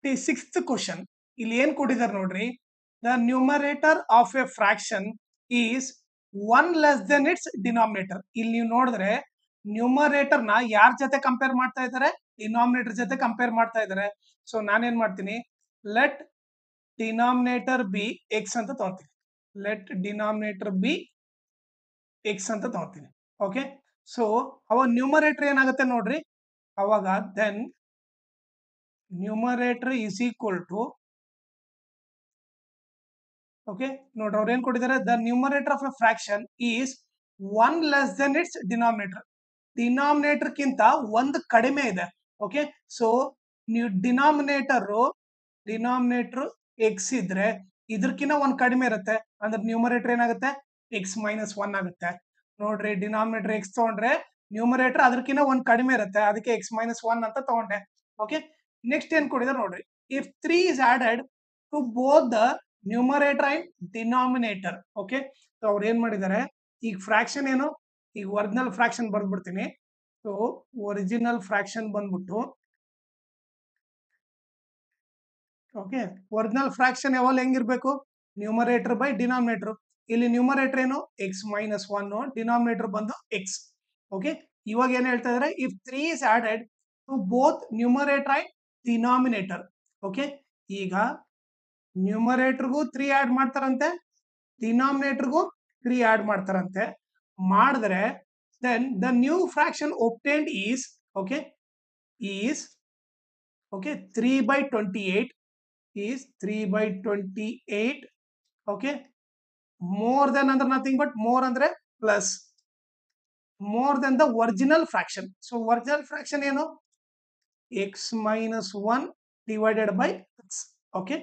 56th question ಇಲ್ಲಿ ಏನ್ ಕೊಟ್ಟಿದ್ದಾರೆ ನೋಡ್ರಿ. The numerator of a fraction is 1 less than its denominator. ಇಲ್ಲಿ ನೀವು ನೋಡಿದ್ರೆ ನ್ಯೂಮರೇಟರ್ ನ ಯಾರ ಜೊತೆ ಕಂಪೇರ್ ಮಾಡ್ತಾ ಇದ್ದಾರೆ? ಡಿನಾಮಿನೇಟರ್ ಜೊತೆ ಕಂಪೇರ್ ಮಾಡ್ತಾ ಇದ್ದಾರೆ. ಸೊ ನಾನೇನ್ ಮಾಡ್ತೀನಿ, ಲೆಟ್ ಡಿನಾಮಿನೇಟರ್ ಬಿ ಎಕ್ಸ್ ಅಂತ ತಗೋತೀನಿ. ಲೆಟ್ ಡಿನಾಮಿನೇಟರ್ ಬಿ ಎಕ್ಸ್ ಅಂತ ತಗೋತೀನಿ. ಓಕೆ, ಸೊ ಅವಾಗ ನ್ಯೂಮರೇಟರ್ ಏನಾಗುತ್ತೆ ನೋಡ್ರಿ. ಅವಾಗ then numerator is equal to, okay ನೋಡ್ರಿ ಅವ್ರು ಏನ್ ಕೊಟ್ಟಿದ್ದಾರೆ, the numerator of a fraction is 1 less than its denominator. Denominator ಕಿಂತ ಒಂದು ಕಡಿಮೆ ಇದೆ. ಓಕೆ, ಸೊ ನೀವು ಡಿನಾಮಿನೇಟರ್ ಎಕ್ಸ್ ಇದ್ರೆ ಇದಕ್ಕಿಂತ ಒಂದ್ ಕಡಿಮೆ ಇರುತ್ತೆ, ಅಂದ್ರೆ ನ್ಯೂಮರೇಟರ್ ಏನಾಗುತ್ತೆ, ಎಕ್ಸ್ ಮೈನಸ್ 1 ಆಗುತ್ತೆ. ನೋಡ್ರಿ ಡಿನಾಮಿನೇಟರ್ ಎಕ್ಸ್ ತಗೊಂಡ್ರೆ ನ್ಯೂಮರೇಟರ್ ಅದಕ್ಕಿಂತ ಒಂದ್ ಕಡಿಮೆ ಇರುತ್ತೆ, ಅದಕ್ಕೆ ಎಕ್ಸ್ ಮೈನಸ್ 1 ಅಂತ ತಗೊಂಡೆ. ಓಕೆ, ನೆಕ್ಸ್ಟ್ ಏನ್ ಕೊಟ್ಟಿದ್ದಾರೆ ನೋಡ್ರಿ, if 3 is added to both the numerator and denominator. Okay, so ಅವ್ರು ಏನ್ ಮಾಡಿದ್ದಾರೆ, ಈಗ ಫ್ರಾಕ್ಷನ್ ಏನು, ಈಗ ಒರಿಜಿನಲ್ ಫ್ರಾಕ್ಷನ್ ಬರ್ದ್ಬಿಡ್ತೀನಿ. ಸೊ ಒರಿಜಿನಲ್ ಫ್ರಾಕ್ಷನ್ ಬಂದ್ಬಿಟ್ಟು, ಓಕೆ ಒರಿಜಿನಲ್ ಫ್ರಾಕ್ಷನ್ ಯಾವಾಗ ಹೆಂಗಿರ್ಬೇಕು, ನ್ಯೂಮರೇಟರ್ ಬೈ ಡಿನಾಮಿನೇಟರ್. ಇಲ್ಲಿ ನ್ಯೂಮರೇಟರ್ ಏನು, ಎಕ್ಸ್ ಮೈನಸ್ 1, ಡಿನಾಮಿನೇಟರ್ ಬಂದು ಎಕ್ಸ್. ಓಕೆ, ಇವಾಗ ಏನ್ ಹೇಳ್ತಾ ಇದಾರೆ, if 3 is added to both numerator and denominator. Okay, ಈಗ ನ್ಯೂಮರೇಟರ್ಗೂ 3 ಆಡ್ ಮಾಡ್ತಾರಂತೆ, ಡಿನಾಮಿನೇಟರ್ಗೂ 3 ಆಡ್ ಮಾಡ್ತಾರಂತೆ. ಮಾಡಿದ್ರೆ then the new fraction obtained is, okay is, okay 3/28 is 3/28. Okay, more than ಅಂದ್ರೆ ನಥಿಂಗ್ ಬಟ್ ಮೋರ್ ಅಂದ್ರೆ plus, more than the original fraction. So original fraction ಏನು, x minus 1 divided by x. Okay,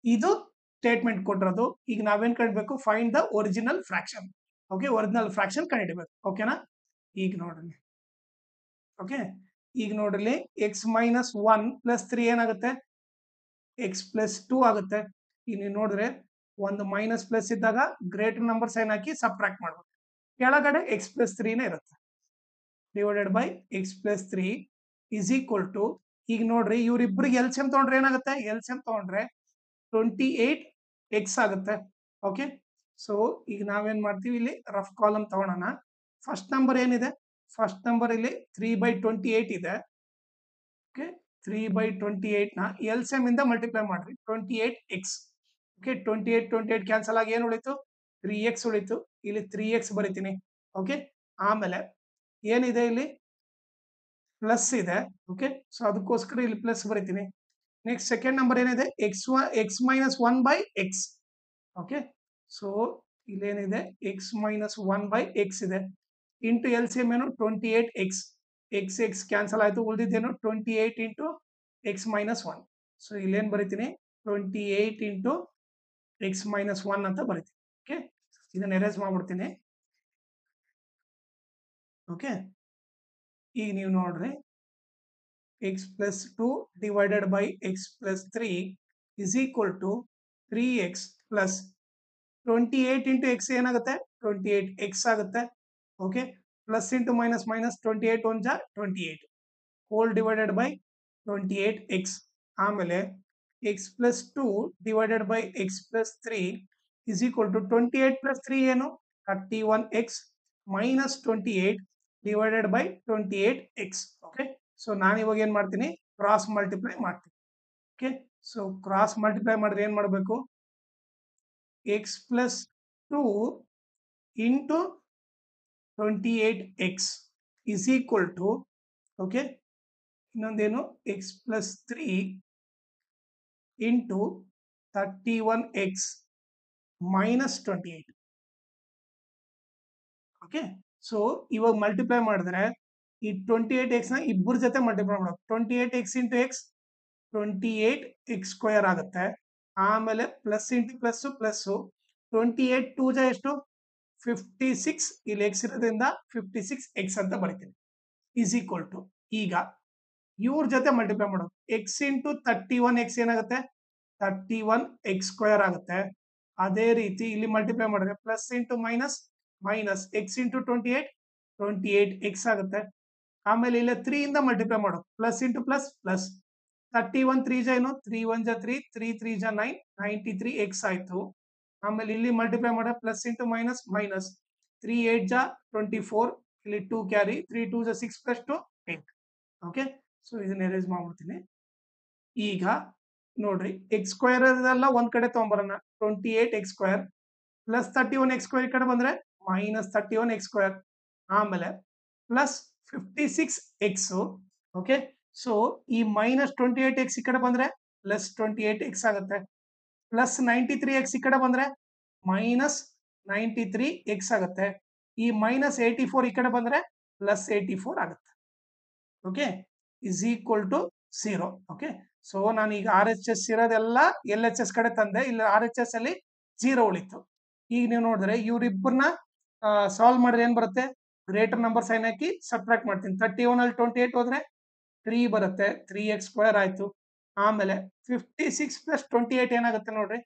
ಇದು statement ಕೊಟ್ಟಿರೋದು. ಈಗ ನಾವೇನ್ ಕಂಡಿಬೇಕು, find the original fraction. Okay, original fraction ಕಂಡಿಡಿಬೇಕು. ಓಕೆನಾ, ಈಗ ನೋಡ್ರಿ, ಓಕೆ ಈಗ ನೋಡ್ರಿ, ಎಕ್ಸ್ ಮೈನಸ್ 1 ಪ್ಲಸ್ 3 ಏನಾಗುತ್ತೆ, ಎಕ್ಸ್ ಪ್ಲಸ್ 2 ಆಗುತ್ತೆ. ಈಗ ನೀವು ನೋಡಿದ್ರೆ ಒಂದು ಮೈನಸ್ ಪ್ಲಸ್ ಇದ್ದಾಗ ಗ್ರೇಟರ್ ನಂಬರ್ ಸೈನ್ ಹಾಕಿ ಸಬ್ಟ್ರಾಕ್ಟ್ ಮಾಡ್ಬೇಕು. ಕೆಳಗಡೆ ಎಕ್ಸ್ ಪ್ಲಸ್ 3ನೇ ಇರುತ್ತೆ, divided by x plus 3 is equal to, ಈಗ ನೋಡ್ರಿ ಇವ್ರಿಬ್ರಿಗೆ ಎಲ್ಸಿಎಂ ತಗೊಂಡ್ರೆ ಏನಾಗುತ್ತೆ, ಎಲ್ಸಿಎಂ ತಗೊಂಡ್ರೆ 28 ಎಕ್ಸ್ ಆಗುತ್ತೆ. ಓಕೆ, ಸೊ ಈಗ ನಾವೇನ್ ಮಾಡ್ತೀವಿ, ಇಲ್ಲಿ ರಫ್ ಕಾಲಮ್ ತಗೊಳ್ಳೋಣ. ಫಸ್ಟ್ ನಂಬರ್ ಏನಿದೆ, ಫಸ್ಟ್ ನಂಬರ್ ಇಲ್ಲಿ 3/28 ಇದೆ. ಓಕೆ, 3/28 ನ ಎಲ್ಸಿಎಂ ಇಂದ ಮಲ್ಟಿಪ್ಲೈ ಮಾಡ್ರಿ, 28 ಎಕ್ಸ್. ಓಕೆ, 28 ಕ್ಯಾನ್ಸಲ್ ಆಗಿ ಏನ್ ಉಳಿತು, 3x ಉಳಿತು. ಇಲ್ಲಿ 3x ಬರಿತೀನಿ. ಓಕೆ, ಆಮೇಲೆ ಏನಿದೆ, ಇಲ್ಲಿ ಪ್ಲಸ್ ಇದೆ. ಓಕೆ, ಸೊ ಅದಕ್ಕೋಸ್ಕರ ಇಲ್ಲಿ ಪ್ಲಸ್ ಬರಿತೀನಿ. ನೆಕ್ಸ್ಟ್ ಸೆಕೆಂಡ್ ನಂಬರ್ ಏನಿದೆ, x minus 1/x. Okay, so ಇಲ್ಲೇನಿದೆ, ಎಕ್ಸ್ ಮೈನಸ್ 1/x ಇದೆ. ಇಂಟು ಎಲ್ಸಿಎಂ ಏನು, 28 ಎಕ್ಸ್. ಎಕ್ಸ್ ಎಕ್ಸ್ ಕ್ಯಾನ್ಸಲ್ ಆಯ್ತು, ಉಳಿದಿದ್ದೇನು 28 ಇಂಟು ಎಕ್ಸ್ ಮೈನಸ್ 1. ಸೊ ಇಲ್ಲೇನ್ ಬರಿತೀನಿ, 28 ಇಂಟು ಎಕ್ಸ್ ಮೈನಸ್ 1 ಅಂತ ಬರಿತೀನಿ. ಓಕೆ, ಇದನ್ನ ಎರೇಸ್ ಮಾಡ್ಬಿಡ್ತೀನಿ. ಓಕೆ, ಈಗ ನೀವು ನೋಡ್ರಿ, x plus 2 divided by x plus 3 is equal to 3x plus 28 into x ಏನಾಗುತ್ತೆ, 28 ಎಕ್ಸ್ ಆಗುತ್ತೆ. Okay, plus into minus minus, 28 1 ಜಾ 28 ಹೋಲ್ ಡಿವೈಡೆಡ್ ಬೈ 28 ಎಕ್ಸ್. ಆಮೇಲೆ x plus 2 divided by x plus 3 is equal to 28 plus 3 ಏನು, 31 x minus 28 divided by 28 x. Okay, so ನಾನು ಇವಾಗ ಏನ್ ಮಾಡ್ತೀನಿ, cross multiply ಮಾಡ್ತೀನಿ. ಓಕೆ, ಸೊ ಕ್ರಾಸ್ ಮಲ್ಟಿಪ್ಲೈ ಮಾಡಿದ್ರೆ ಏನ್ ಮಾಡಬೇಕು, x plus 2 into 28 x is equal to, okay ಇನ್ನೊಂದೇನು, x plus 3 into 31 x minus 28. Okay, so ಇವಾಗ ಮಲ್ಟಿಪ್ಲೈ ಮಾಡಿದ್ರೆ ಈ 28 ಎಕ್ಸ್ ನ ಇಬ್ಬರ ಜೊತೆ ಮಲ್ಟಿಪ್ಲೈ ಮಾಡೋದು, 28 X into X 28 X square ಆಗುತ್ತೆ. ಆಮೇಲೆ ಪ್ಲಸ್ ಇಂಟು ಪ್ಲಸ್ ಪ್ಲಸ್ 28 2 ಜ ಎಷ್ಟು, 56. ಇಲ್ಲಿ ಎಕ್ಸ್ ಇರೋದ್ರಿಂದ 56 ಎಕ್ಸ್ ಅಂತ ಬರೀತೀನಿ ಈಸ್ ಈಕ್ವಲ್ ಟು, ಈಗ ಇವ್ರ ಜೊತೆ ಮಲ್ಟಿಪ್ಲೈ ಮಾಡೋದು, ಎಕ್ಸ್ ಇಂಟು 31 ಎಕ್ಸ್ ಏನಾಗುತ್ತೆ, 31 ಎಕ್ಸ್ ಸ್ಕ್ವೇರ್ ಆಗುತ್ತೆ. ಅದೇ ರೀತಿ ಇಲ್ಲಿ ಮಲ್ಟಿಪ್ಲೈ ಮಾಡಿದ್ರೆ plus into minus minus, X into 28 x ಆಗುತ್ತೆ. ಆಮೇಲೆ ಇಲ್ಲ 3 ಇಂದ ಮಲ್ಟಿಪ್ಲೈ ಮಾಡೋದು, ಪ್ಲಸ್ ಇಂಟು ಪ್ಲಸ್ ಪ್ಲಸ್ 31 3 ಜಾ ಏನು 3 1 ಜಾ 3 3 3 ಜಾ 9 93 ಎಕ್ಸ್ ಆಯ್ತು. ಆಮೇಲೆ ಇಲ್ಲಿ ಮಲ್ಟಿಪ್ಲೈ ಮಾಡ ಪ್ಲಸ್ ಇಂಟು ಮೈನಸ್ ಮೈನಸ್ 3 8 ಜಾ 24 ಇಲ್ಲಿ 2 ಕ್ಯಾರಿ 3 2 ಜಾ 6 ಪ್ಲಸ್ 2 8. ಓಕೆ, ಸೊ ಇದನ್ನ ಎರೇಸ್ ಮಾಡ್ಬಿಡ್ತೀನಿ. ಈಗ ನೋಡ್ರಿ ಎಕ್ಸ್ ಸ್ಕ್ವೇರ್ ಎಲ್ಲ ಒಂದ್ ಕಡೆ ತಗೊಂಬರೋಣ. 28 X square plus 31 X square ಈ ಕಡೆ ಬಂದ್ರೆ ಮೈನಸ್ 31 ಎಕ್ಸ್ ಸ್ಕ್ವೇರ್, ಆಮೇಲೆ ಪ್ಲಸ್ 56 ಎಕ್ಸ್. ಓಕೆ, ಸೊ ಈ ಮೈನಸ್ 28 ಎಕ್ಸ್ ಈ ಕಡೆ ಬಂದ್ರೆ ಪ್ಲಸ್ 28 ಎಕ್ಸ್ ಆಗುತ್ತೆ. ಪ್ಲಸ್ 93 ಎಕ್ಸ್ ಈ ಕಡೆ ಬಂದ್ರೆ ಮೈನಸ್ 93 ಎಕ್ಸ್ ಆಗುತ್ತೆ. ಈ ಮೈನಸ್ 84 ಈ ಕಡೆ ಬಂದ್ರೆ ಪ್ಲಸ್ 84 ಆಗುತ್ತೆ. Okay, is equal to 0. Okay, so ನಾನು ಈಗ ಆರ್ ಎಚ್ ಎಸ್ ಇರೋದೆಲ್ಲ ಎಲ್ ಎಚ್ ಎಸ್ ಕಡೆ ತಂದೆ. ಇಲ್ಲಿ ಆರ್ ಎಚ್ ಎಸ್ ಅಲ್ಲಿ 0 ಉಳಿತು. ಈಗ ನೀವು ನೋಡಿದ್ರೆ ಇವ್ರಿಬ್ಬರನ್ನ ಸಾಲ್ವ್ ಮಾಡಿದ್ರೆ ಏನ್ ಬರುತ್ತೆ? ಗ್ರೇಟರ್ ನಂಬರ್ ಸೈನ್ ಹಾಕಿ ಸಬ್ಟ್ರಾಕ್ಟ್ ಮಾಡ್ತೀನಿ. 31 ಅಲ್ಲಿ 28 ಹೋದ್ರೆ 3 ಬರುತ್ತೆ, 3x ಸ್ಕ್ವೇರ್ ಆಯ್ತು. ಆಮೇಲೆ 56 ಪ್ಲಸ್ 28 ಏನಾಗುತ್ತೆ ನೋಡ್ರಿ?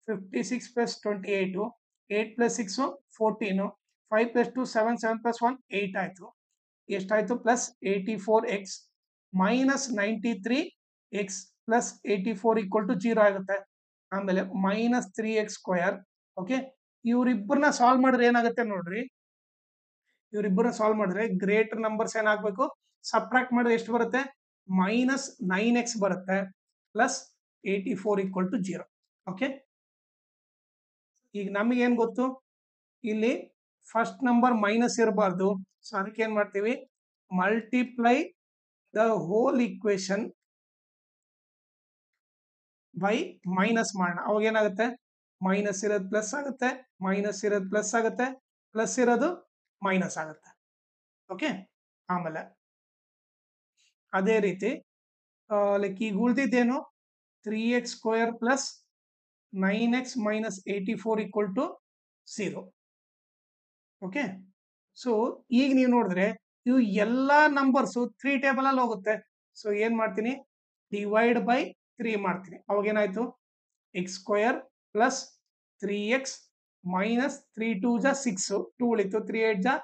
56 ಪ್ಲಸ್ 28 8 ಪ್ಲಸ್ 6 14 5 ಪ್ಲಸ್ 2 7 7 ಪ್ಲಸ್ 1 8 ಆಯ್ತು. ಎಷ್ಟಾಯ್ತು? Plus 84x minus 93x plus 84 equal to 0 ಆಗುತ್ತೆ. ಆಮೇಲೆ ಮೈನಸ್ 3x ಸ್ಕ್ವೇರ್. ಓಕೆ, ಇವ್ರಿಬ್ಬರನ್ನ ಸಾಲ್ವ್ ಮಾಡಿದ್ರೆ ಏನಾಗುತ್ತೆ ನೋಡ್ರಿ? ಇವ್ರಿಬ್ಬರನ್ನ ಸಾಲ್ವ್ ಮಾಡಿದ್ರೆ ಗ್ರೇಟರ್ ನಂಬರ್ಸ್ ಏನಾಗಬೇಕು? ಸಬ್ಟ್ರಾಕ್ಟ್ ಮಾಡಿದ್ರೆ ಎಷ್ಟು ಬರುತ್ತೆ? ಮೈನಸ್ 9x ಬರುತ್ತೆ ಪ್ಲಸ್ 84 ಈಕ್ವಲ್ ಟು 0. ಓಕೆ, ಈಗ ನಮಗೆ ಏನ್ ಗೊತ್ತು? ಇಲ್ಲಿ ಫಸ್ಟ್ ನಂಬರ್ ಮೈನಸ್ ಇರಬಾರ್ದು. ಸೊ ಅದಕ್ಕೆ ಏನ್ ಮಾಡ್ತೀವಿ? Multiply the whole equation by minus ಮಾಡೋಣ. ಅವಾಗ ಏನಾಗುತ್ತೆ? ಮೈನಸ್ ಇರೋದು ಪ್ಲಸ್ ಆಗುತ್ತೆ, ಮೈನಸ್ ಇರೋದು ಪ್ಲಸ್ ಆಗುತ್ತೆ, ಪ್ಲಸ್ ಇರೋದು ಮೈನಸ್ ಆಗುತ್ತೆ. ಓಕೆ, ಆಮೇಲೆ ಅದೇ ರೀತಿ ಲೈಕ್ ಈಗ ಉಳಿದಿದ್ದೇನು? 3x square plus 9x minus 84 equal to 0. Okay, so ಈಗ ನೀವು ನೋಡಿದ್ರೆ ಇವು ಎಲ್ಲಾ ನಂಬರ್ಸು 3 ಟೇಬಲ್ ಅಲ್ಲಿ ಹೋಗುತ್ತೆ. ಸೊ ಏನ್ ಮಾಡ್ತೀನಿ? ಡಿವೈಡ್ ಬೈ 3 ಮಾಡ್ತೀನಿ. ಅವಾಗ ಏನಾಯ್ತು? X square plus 3x minus 3 2 ಜಾ 6 2 ಉಳಿತು, 3 8 ಜಾ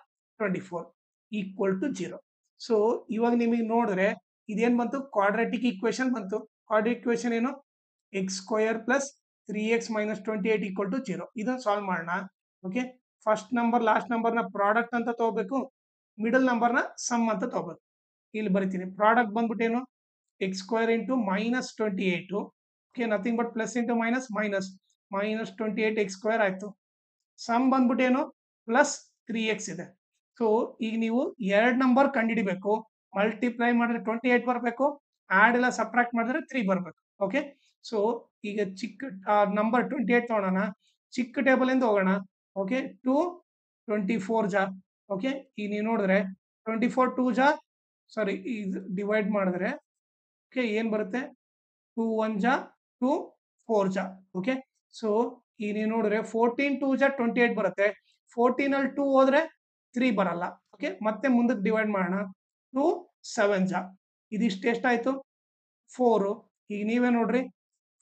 24 ಈಕ್ವಲ್ ಟು 0. ಸೊ ಇವಾಗ ನಿಮಗೆ ನೋಡಿದ್ರೆ ಇದೇನ್ ಬಂತು? ಕ್ವಾಡ್ರಾಟಿಕ್ ಈಕ್ವೇಶನ್ ಬಂತು. ಕ್ವಾಡ್ರಾಟಿಕ್ ಈಕ್ವೇಶನ್ ಏನು? X square plus 3x minus 28 equal to 0. ಇದನ್ನ ಸಾಲ್ವ್ ಮಾಡೋಣ. Okay, first number last number ನ ಪ್ರಾಡಕ್ಟ್ ಅಂತ ತಗೋಬೇಕು, ಮಿಡಲ್ ನಂಬರ್ ನ ಸಮ್ ಅಂತ ತಗೋಬೇಕು. ಇಲ್ಲಿ ಬರಿತೀನಿ. ಪ್ರಾಡಕ್ಟ್ ಬಂದ್ಬಿಟ್ಟು ಏನು? X square into minus 28. Okay, nothing but plus into minus minus minus 28 X square ಆಯ್ತು. ಸಮ್ ಬಂದ್ಬಿಟ್ಟು ಏನು? ಪ್ಲಸ್ 3x ಇದೆ. ಸೊ ಈಗ ನೀವು ಎರಡು ನಂಬರ್ ಕಂಡುಹಿಡಿಬೇಕು. ಮಲ್ಟಿಪ್ಲೈ ಮಾಡಿದ್ರೆ 28 ಬರಬೇಕು, ಆಡ್ ಎಲ್ಲ ಸಬ್ಟ್ರಾಕ್ಟ್ ಮಾಡಿದ್ರೆ 3 ಬರಬೇಕು. ಓಕೆ, ಸೊ ಈಗ ಚಿಕ್ಕ ನಂಬರ್ 28 ತಗೊಳ್ಳೋಣ. ಚಿಕ್ಕ ಟೇಬಲ್ ಇಂದ ಹೋಗೋಣ. ಓಕೆ, 2 24 ಜಾ. ಓಕೆ, ಈಗ ನೀವು ನೋಡಿದ್ರೆ 24 2 ಜಾ ಸಾರಿ ಇದು ಡಿವೈಡ್ ಮಾಡಿದ್ರೆ ಓಕೆ ಏನ್ ಬರುತ್ತೆ? 2 1 ಜಾ 2 4 ಜಾ. ಓಕೆ, ಸೊ ಈಗ ನೀವು ನೋಡಿದ್ರೆ 14 2 ಜಾ 28 ಬರುತ್ತೆ. 14 ಅಲ್ಲಿ 2 ಹೋದ್ರೆ 3 ಬರಲ್ಲ. ಓಕೆ, ಮತ್ತೆ ಮುಂದಕ್ಕೆ ಡಿವೈಡ್ ಮಾಡೋಣ. 2 7 ಜಾ ಇದಿಷ್ಟು ಎಷ್ಟಾಯ್ತು? 4. ಈಗ ನೀವೇ ನೋಡ್ರಿ,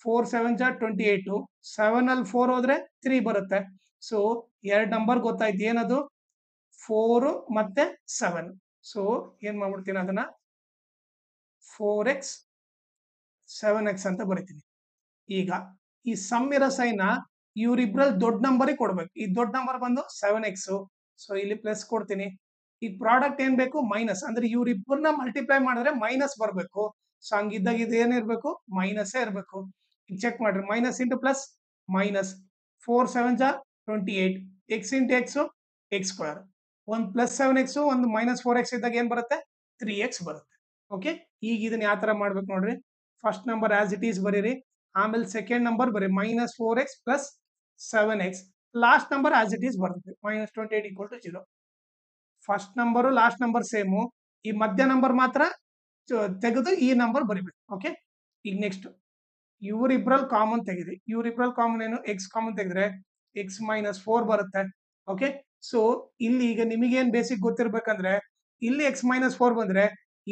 4 7 ಜಾ 28. 7 ಅಲ್ಲಿ 4 ಹೋದ್ರೆ 3 ಬರುತ್ತೆ. ಸೊ ಎರಡು ನಂಬರ್ ಗೊತ್ತಾಯ್ತು. ಏನದು? 4 ಮತ್ತೆ 7. ಸೊ ಏನ್ ಮಾಡ್ಬಿಡ್ತೀನಿ? ಅದನ್ನ 4x 7x ಅಂತ ಬರಿತೀನಿ. ಈಗ ಈ ಸಮ್ ಇರೋ ಸೈನ್ ಇವ್ರಿಬ್ರಲ್ಲಿ ದೊಡ್ಡ ನಂಬರ್ ಕೊಡ್ಬೇಕು. ಈ ದೊಡ್ಡ ನಂಬರ್ ಬಂದು 7x. ಸೊ ಇಲ್ಲಿ ಪ್ಲಸ್ ಕೊಡ್ತೀನಿ. ಈ ಪ್ರಾಡಕ್ಟ್ ಏನ್ ಬೇಕು? ಮೈನಸ್. ಅಂದ್ರೆ ಇವ್ರಿಬ್ಬರನ್ನ ಮಲ್ಟಿಪ್ಲೈ ಮಾಡಿದ್ರೆ ಮೈನಸ್ ಬರಬೇಕು. ಸೊ ಹಂಗಿದ್ದಾಗ ಇದು ಏನಿರ್ಬೇಕು? ಮೈನಸ್ ಇರ್ಬೇಕು. ಈಗ ಚೆಕ್ ಮಾಡ್ರಿ. ಮೈನಸ್ ಇಂಟು ಪ್ಲಸ್ ಮೈನಸ್ 4 7 ಜಾ 28 X into X X square. ಒಂದು ಪ್ಲಸ್ 7x ಒಂದು ಮೈನಸ್ 4x ಇದ್ದಾಗ ಏನ್ ಬರುತ್ತೆ? 3x ಬರುತ್ತೆ. ಓಕೆ, ಈಗ ಇದನ್ನ ಯಾವ ತರ ಮಾಡ್ಬೇಕು ನೋಡ್ರಿ? First number as it is ಬರೀರಿ. ಆಮೇಲೆ ಸೆಕೆಂಡ್ ನಂಬರ್ ಬರೀ minus 4x plus 7x. Last number as it is ಬರುತ್ತೆ. Minus 28 equal to 0. First number last number same. ಈ ಮಧ್ಯ ನಂಬರ್ ಮಾತ್ರ ತೆಗೆದು ಈ ನಂಬರ್ ಬರಿಬೇಕು. ಓಕೆ, ಈಗ ನೆಕ್ಸ್ಟ್ ಇವರಿಬ್ರಲ್ಲಿ ಕಾಮನ್ ತೆಗೆದಿ. ಇವರಿಬ್ರಲ್ಲಿ ಕಾಮನ್ ಏನು? ಎಕ್ಸ್ ಕಾಮನ್ ತೆಗೆದ್ರೆ ಎಕ್ಸ್ ಮೈನಸ್ 4 ಬರುತ್ತೆ. ಓಕೆ, ಸೊ ಇಲ್ಲಿ ಈಗ ನಿಮಗೇನ್ ಬೇಸಿಕ್ ಗೊತ್ತಿರ್ಬೇಕಂದ್ರೆ ಇಲ್ಲಿ ಎಕ್ಸ್ ಮೈನಸ್ 4 ಬಂದ್ರೆ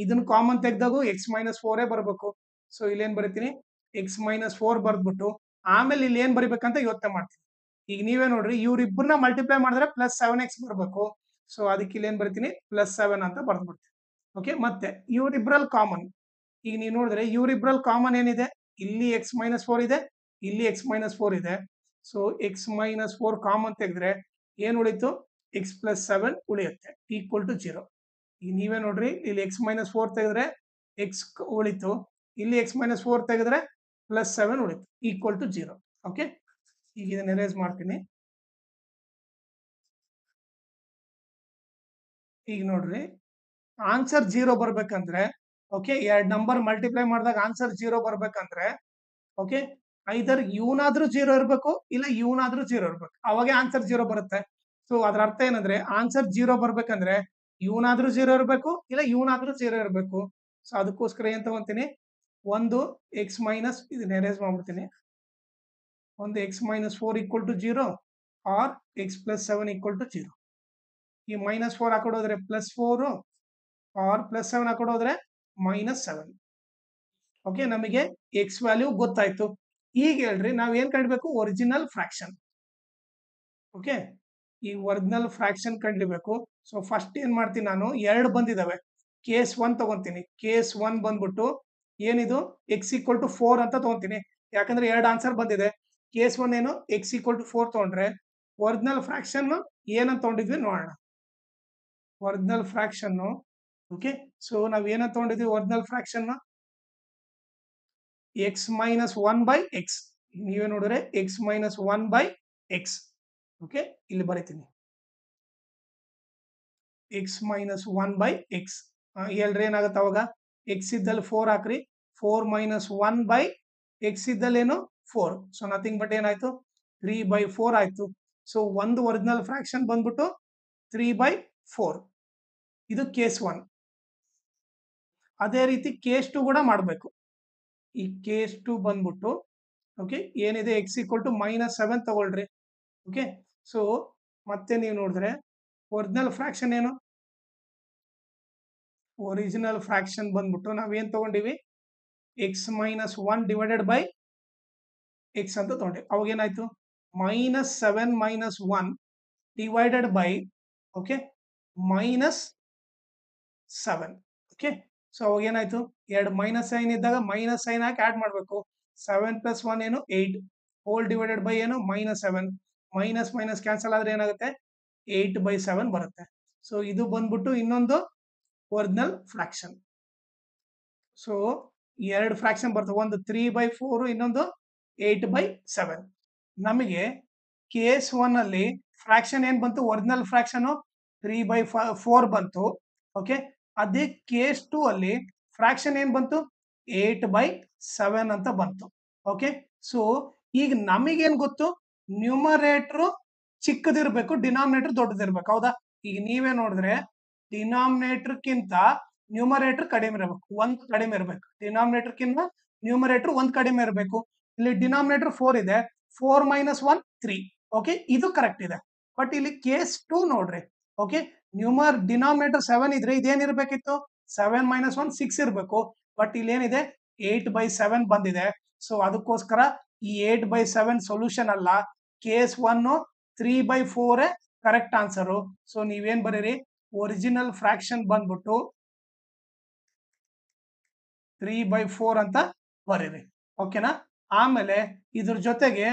ಇದನ್ನ ಕಾಮನ್ ತೆಗ್ದಾಗೂ ಎಕ್ಸ್ ಮೈನಸ್ 4 ಬರಬೇಕು. ಸೊ ಇಲ್ಲಿ ಏನ್ ಬರಿತೀನಿ? ಎಕ್ಸ್ ಮೈನಸ್ 4 ಬರ್ದ್ಬಿಟ್ಟು ಆಮೇಲೆ ಇಲ್ಲಿ ಏನ್ ಬರಿಬೇಕಂತ ಯೋಚನೆ ಮಾಡ್ತೀನಿ. ಈಗ ನೀವೇ ನೋಡ್ರಿ, ಇವ್ರಿಬ್ಬರನ್ನ ಮಲ್ಟಿಪ್ಲೈ ಮಾಡಿದ್ರೆ ಪ್ಲಸ್ 7x ಬರಬೇಕು. ಸೊ ಅದಕ್ಕೆ ಇಲ್ಲಿ ಏನ್ ಬರಿತೀನಿ? ಪ್ಲಸ್ 7 ಅಂತ ಬರ್ದ್ಬಿಡ್ತೀನಿ. ಓಕೆ, ಮತ್ತೆ ಇವ್ರಿಬ್ರಲ್ಲಿ ಕಾಮನ್ ಈಗ ನೀವು ನೋಡಿದ್ರೆ ಇವರಿಬ್ರಲ್ಲಿ ಕಾಮನ್ ಏನಿದೆ, ಇಲ್ಲಿ x-4 ಇದೆ, ಇಲ್ಲಿ x-4 ಇದೆ. ಸೊ x-4 ಕಾಮನ್ ತೆಗೆದ್ರೆ ಏನ್ ಉಳಿತು, x+7 ಉಳಿಯುತ್ತೆ ಈಕ್ವಲ್ ಟು 0. ಈಗ ನೀವೇ ನೋಡ್ರಿ, ಇಲ್ಲಿ x-4 ತೆಗೆದ್ರೆ x ಉಳಿತು, ಇಲ್ಲಿ x-4 ತೆಗೆದ್ರೆ +7 ಉಳಿತು ಈಕ್ವಲ್ ಟು 0. ಓಕೆ, ಈಗ ಇದನ್ನ ಎರೇಸ್ ಮಾಡ್ತೀನಿ. ಈಗ ನೋಡ್ರಿ, ಆನ್ಸರ್ 0 ಬರ್ಬೇಕಂದ್ರೆ, ಓಕೆ, 2 ನಂಬರ್ ಮಲ್ಟಿಪ್ಲೈ ಮಾಡಿದಾಗ ಆನ್ಸರ್ 0 ಬರ್ಬೇಕಂದ್ರೆ, ಓಕೆ, ಐದರ್ ಇವನಾದ್ರೂ 0 ಇರಬೇಕು, ಇಲ್ಲ ಇವನಾದ್ರೂ 0 ಇರ್ಬೇಕು, ಅವಾಗೆ ಆನ್ಸರ್ 0 ಬರುತ್ತೆ. ಸೊ ಅದ್ರ ಅರ್ಥ ಏನಂದ್ರೆ, ಆನ್ಸರ್ 0 ಬರ್ಬೇಕಂದ್ರೆ ಇವನಾದ್ರೂ 0 ಇರಬೇಕು, ಇಲ್ಲ ಇವನಾದ್ರೂ 0 ಇರಬೇಕು. ಸೊ ಅದಕ್ಕೋಸ್ಕರ ಏನ್ ತಗೊಂತೀನಿ, ಒಂದು x ಮೈನಸ್, ಇದನ್ನ ಎರೇಸ್ ಮಾಡ್ಬಿಡ್ತೀನಿ, ಒಂದು x-4 equal to 0 or x+7 equal to 0. ಈ -4 ಹಾಕೊಡೋದ್ರೆ +4 ಆರ್ +7 ಹಾಕೊಡೋದ್ರೆ -7. ಓಕೆ, ನಮಗೆ x ವ್ಯಾಲ್ಯೂ ಗೊತ್ತಾಯ್ತು. ಈಗ ಹೇಳ್ರಿ, ನಾವ್ ಏನ್ ಕಂಡ್ಬೇಕು, ಒರಿಜಿನಲ್ ಫ್ರಾಕ್ಷನ್. ಓಕೆ, ಈ ಒರಿಜಿನಲ್ ಫ್ರಾಕ್ಷನ್ ಕಂಡ್ಲಿಬೇಕು. ಸೊ ಫಸ್ಟ್ ಏನ್ ಮಾಡ್ತೀನಿ, ನಾನು 2 ಬಂದಿದಾವೆ, ಕೇಸ್ 1 ತಗೊಂತೀನಿ. ಕೇಸ್ 1 ಬಂದ್ಬಿಟ್ಟು ಏನಿದು, x=4 ಅಂತ ತಗೊಂತೀನಿ, ಯಾಕಂದ್ರೆ 2 ಆನ್ಸರ್ ಬಂದಿದೆ. ಕೇಸ್ 1 ಏನು, x=4 ತಗೊಂಡ್ರೆ ಒರಿಜಿನಲ್ ಫ್ರಾಕ್ಷನ್ ಏನಂತ ತಗೊಂಡಿದ್ವಿ ನೋಡೋಣ. ಒರಿಜಿನಲ್ ಫ್ರಾಕ್ಷನ್, ಓಕೆ, ಸೊ ನಾವ್ ಏನಂತ ತಗೊಂಡಿದ್ವಿ ಒರಿಜಿನಲ್ ಫ್ರಾಕ್ಷನ್, x-1/x. ನೀವೇ ನೋಡಿದ್ರೆ x-1/x. ಓಕೆ, ಇಲ್ಲಿ ಬರೀತೀನಿ x-1/x. ಹೇಳ್ರಿ ಏನಾಗುತ್ತೆ ಅವಾಗ, x ಇದ್ದಲ್ಲಿ 4 ಹಾಕ್ರಿ, 4 - 1/x ಇದ್ದಲ್ಲಿ ಏನು 4. ಸೊ ನಥಿಂಗ್ ಬಟ್ ಏನಾಯ್ತು, 3/4 ಆಯ್ತು. ಸೊ ಒಂದು ಒರಿಜಿನಲ್ ಫ್ರಾಕ್ಷನ್ ಬಂದ್ಬಿಟ್ಟು 3/4. ಇದು ಕೇಸ್ 1. ಅದೇ ರೀತಿ ಕೇಸ್ 2 ಕೂಡ ಮಾಡಬೇಕು. ಈ ಕೇಸ್ 2 ಬಂದ್ಬಿಟ್ಟು, ಓಕೆ, ಏನಿದೆ x=-7 ತಗೊಳ್ರಿ. ಓಕೆ, ಸೊ ಮತ್ತೆ ನೀವು ನೋಡಿದ್ರೆ ಒರಿಜಿನಲ್ ಫ್ರಾಕ್ಷನ್ ಏನು, ಒರಿಜಿನಲ್ ಫ್ರಾಕ್ಷನ್ ಬಂದ್ಬಿಟ್ಟು ನಾವೇನ್ ತಗೊಂಡಿವಿ, x-1 ಡಿವೈಡೆಡ್ ಬೈ x ಅಂತ ತಗೊಂಡಿವಿ. ಅವಾಗ ಏನಾಯ್ತು, -7 - 1 divided by, okay, -7. Okay, so ಅವಾಗ ಏನಾಯ್ತು, 2 ಮೈನಸ್ ಸೈನ್ ಇದ್ದಾಗ ಮೈನಸ್ ಸೈನ್ ಹಾಕಿ ಆಡ್ ಮಾಡಬೇಕು. 7 + 1 ಏನು 8 ಹೋಲ್ ಡಿವೈಡೆಡ್ ಬೈ ಏನು -7. ಮೈನಸ್ ಮೈನಸ್ ಕ್ಯಾನ್ಸಲ್ ಆದ್ರೆ ಏನಾಗುತ್ತೆ, 8/7 ಬರುತ್ತೆ. ಸೊ ಇದು ಬಂದ್ಬಿಟ್ಟು ಇನ್ನೊಂದು ಒರಿಜಿನಲ್ ಫ್ರಾಕ್ಷನ್. ಸೊ 2 ಫ್ರಾಕ್ಷನ್ ಬರ್ತವೆ, ಒಂದು 3/4, ಇನ್ನೊಂದು 8/7. ನಮಗೆ ಕೇಸ್ 1 ಅಲ್ಲಿ ಫ್ರಾಕ್ಷನ್ ಏನ್ ಬಂತು, ಒರಿಜಿನಲ್ ಫ್ರಾಕ್ಷನ್ 3/4 ಬಂತು. ಓಕೆ, ಅದೇ ಕೇಸ್ 2 ಅಲ್ಲಿ ಫ್ರಾಕ್ಷನ್ ಏನ್ ಬಂತು, 8/7 ಅಂತ ಬಂತು. ಓಕೆ, ಸೊ ಈಗ ನಮಗೇನ್ ಗೊತ್ತು, ನ್ಯೂಮರೇಟರ್ ಚಿಕ್ಕದಿರ್ಬೇಕು, ಡಿನಾಮಿನೇಟರ್ ದೊಡ್ಡದಿರ್ಬೇಕು, ಹೌದಾ. ಈಗ ನೀವೇ ನೋಡಿದ್ರೆ ಡಿನಾಮಿನೇಟರ್ ಕಿಂತ ನ್ಯೂಮರೇಟರ್ ಕಡಿಮೆ ಇರಬೇಕು, 1 ಕಡಿಮೆ ಇರಬೇಕು. ಡಿನಾಮಿನೇಟರ್ ಕಿಂತ ನ್ಯೂಮರೇಟರ್ 1 ಕಡಿಮೆ ಇರಬೇಕು. ಇಲ್ಲಿ ಡಿನಾಮಿನೇಟರ್ 4 ಇದೆ, 4 - 1 3. ಓಕೆ, ಇದು ಕರೆಕ್ಟ್ ಇದೆ. ಬಟ್ ಇಲ್ಲಿ ಕೇಸ್ 2 ನೋಡ್ರಿ, ಓಕೆ, ಡಿನಾಮಿನೇಟರ್ 7 ಇದ್ರೆ ಇದೇನಿರ್ಬೇಕಿತ್ತು, 7 - 1 6 ಇರಬೇಕು. ಬಟ್ ಇಲ್ಲಿ ಏನಿದೆ, 8/7 ಬಂದಿದೆ. ಸೊ ಅದಕ್ಕೋಸ್ಕರ ಈ 8/7 ಸೊಲ್ಯೂಷನ್ ಅಲ್ಲ, ಕೇಸ್ 1 3/4 ಕರೆಕ್ಟ್ ಆನ್ಸರು. ಸೊ ನೀವೇನ್ ಬರೀರಿ, ಒರಿಜಿನಲ್ ಫ್ರಾಕ್ಷನ್ ಬಂದ್ಬಿಟ್ಟು 3/4 ಅಂತ ಬರೀರಿ. ಓಕೆನಾ. ಆಮೇಲೆ ಇದ್ರ ಜೊತೆಗೆ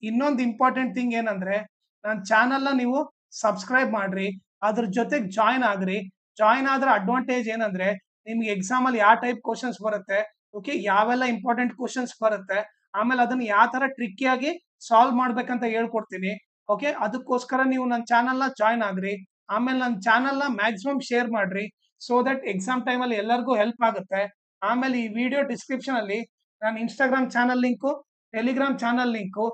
ಇನ್ನೊಂದು ಇಂಪಾರ್ಟೆಂಟ್ ಥಿಂಗ್ ಏನಂದ್ರೆ, ನನ್ನ ಚಾನಲ್ನ ನೀವು ಸಬ್ಸ್ಕ್ರೈಬ್ ಮಾಡ್ರಿ, ಅದ್ರ ಜೊತೆಗೆ ಜಾಯ್ನ್ ಆಗ್ರಿ. ಜಾಯ್ನ್ ಆದ್ರೆ ಅಡ್ವಾಂಟೇಜ್ ಏನಂದ್ರೆ, ನಿಮ್ಗೆ ಎಕ್ಸಾಮ್ ಅಲ್ಲಿ ಯಾವ ಟೈಪ್ ಕ್ವಶನ್ಸ್ ಬರುತ್ತೆ, ಓಕೆ, ಯಾವೆಲ್ಲ ಇಂಪಾರ್ಟೆಂಟ್ ಕ್ವಶನ್ಸ್ ಬರುತ್ತೆ, ಆಮೇಲೆ ಅದನ್ನ ಯಾವ ತರ ಟ್ರಿಕ್ಕಿಯಾಗಿ ಸಾಲ್ವ್ ಮಾಡ್ಬೇಕಂತ ಹೇಳ್ಕೊಡ್ತೀನಿ. ಓಕೆ, ಅದಕ್ಕೋಸ್ಕರ ನೀವು ನನ್ನ ಚಾನಲ್ನ ಜಾಯ್ನ್ ಆಗ್ರಿ. ಆಮೇಲೆ ನನ್ನ ಚಾನಲ್ನ ಮ್ಯಾಕ್ಸಿಮಮ್ ಶೇರ್ ಮಾಡ್ರಿ, ಸೊ ದಟ್ ಎಕ್ಸಾಮ್ ಟೈಮಲ್ಲಿ ಎಲ್ಲರಿಗೂ ಹೆಲ್ಪ್ ಆಗುತ್ತೆ. ಆಮೇಲೆ ಈ ವಿಡಿಯೋ ಡಿಸ್ಕ್ರಿಪ್ಷನ್ ಅಲ್ಲಿ ನನ್ನ Instagram channel link, Telegram channel link,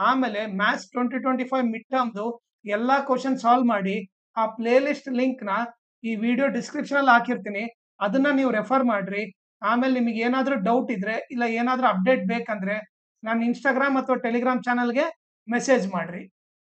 ಆಮೇಲೆ ಮ್ಯಾಥ್ಸ್ 2025 ಮಿಡ್ ಟರ್ಮ್ದು ಎಲ್ಲಾ ಕ್ವಶನ್ ಸಾಲ್ವ್ ಮಾಡಿ ಆ ಪ್ಲೇ ಲಿಸ್ಟ್ ಲಿಂಕ್ ನ ಈ ವಿಡಿಯೋ ಡಿಸ್ಕ್ರಿಪ್ಷನ್ ಅಲ್ಲಿ ಹಾಕಿರ್ತೀನಿ, ಅದನ್ನ ನೀವು ರೆಫರ್ ಮಾಡ್ರಿ. ಆಮೇಲೆ ನಿಮಗೆ ಏನಾದ್ರೂ ಡೌಟ್ ಇದ್ರೆ, ಇಲ್ಲ ಏನಾದ್ರೂ ಅಪ್ಡೇಟ್ ಬೇಕಂದ್ರೆ ನನ್ನ ಇನ್ಸ್ಟಾಗ್ರಾಮ್ ಅಥವಾ ಟೆಲಿಗ್ರಾಮ್ ಚಾನಲ್ಗೆ ಮೆಸೇಜ್ ಮಾಡ್ರಿ.